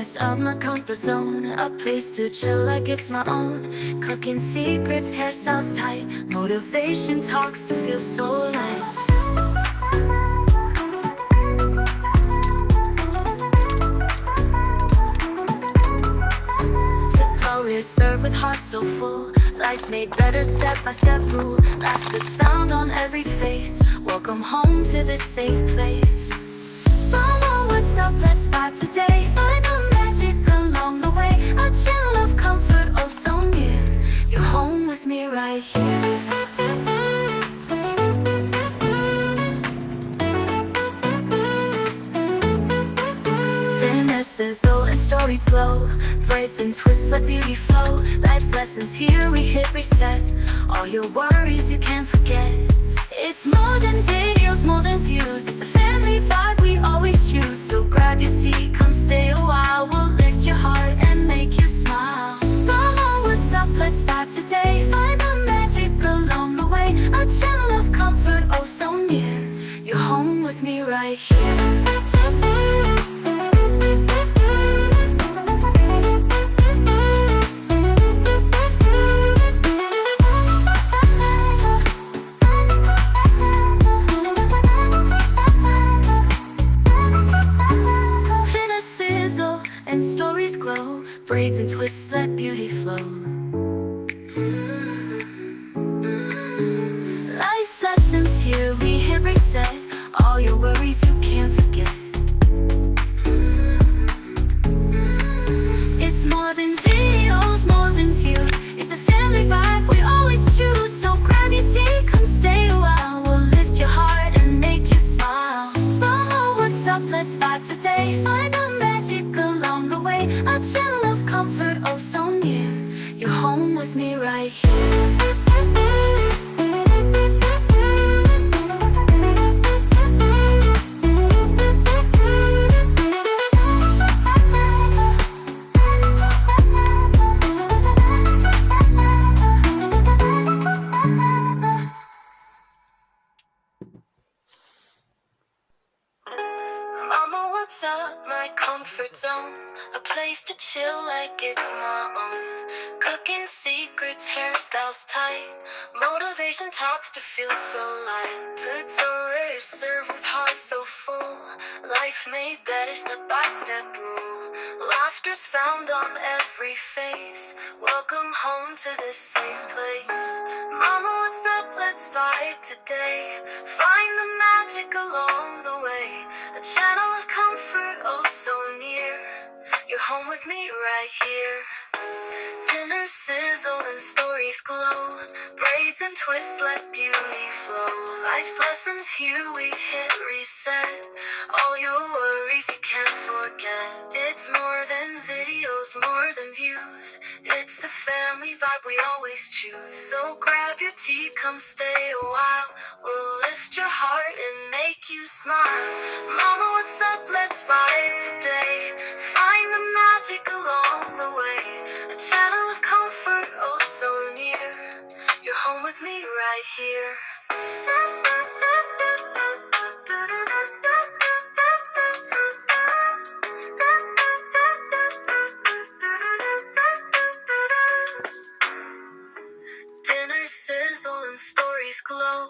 corners of my comfort zone, a place to chill like it's my own. Cooking secrets, hairstyles tight, motivation talks to feel so light. We're served with hearts so full, life made better step-by-step rule. Laughter's found on every face, welcome home to this safe place. Mama, what's up? Let's vibe today. Find the magic along the way, a channel of comfort, oh so near. You're home with me right here. Sizzle and stories glow, braids and twists let beauty flow. Life's lessons here, we hit reset. All your worries you can't forget. It's more than videos, more than views. It's a family vibe we always choose. So grab your tea, come stay a while. We'll lift your heart and make you smile. Mama, what's up? Let's vibe today. Find the magic along the way, a channel of comfort, oh so near. You're home with me right here. And stories glow, braids and twists let beauty flow. Life's lessons here, we hit reset. All your worries you can't forget. It's more than videos, more than views. It's a family vibe we always choose. So grab your tea, come stay a while. We'll lift your heart and make you smile. Mama, what's up? Let's vibe today. Find the magic along the way, a channel of comfort, oh so near. You're home with me right here. Mama, what's up? My comfort zone, a place to chill like it's my own. Cooking secrets, hairstyles tight, motivation talks to feel so light. Tutorials served with hearts so full, life made better step-by-step rule. Laughter's found on every face, welcome home to this safe place. Mama, what's up? Let's vibe today. Find the magic along the way, a channel of comfort, oh so near. You're home with me right here. Dinner sizzle and stories glow, braids and twists let beauty flow. Life's lessons here, we hit reset. All your worries you can't forget. It's more than videos, more than views. It's a family vibe we always choose. So grab your tea, come stay a while. We'll lift your heart and make you smile. Mama, what's up? Let's vibe today. Find the magic along the way, a channel of comfort, oh so near. You're home with me right here. Dinner sizzle and stories glow,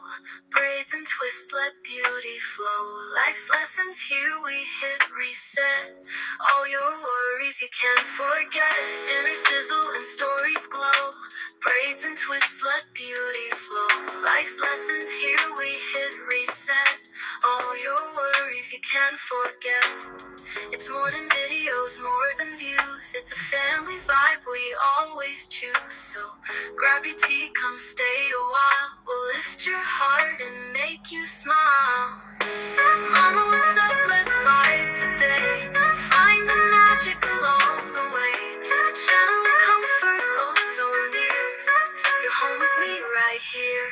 braids and twists let beauty flow. Life's lessons here, we hit reset. All your worries you can't forget. Dinner sizzle and stories glow, braids and twists let beauty flow. Life's lessons here, we hit reset. All your worries you can't forget. It's more than videos, more than views. It's a family vibe we always choose. So grab your tea, come stay a while. We'll lift your heart and make you smile. Mama, what's up? Let's vibe today. Find the magic along the way, a channel of comfort, oh so near. You're home with me right here.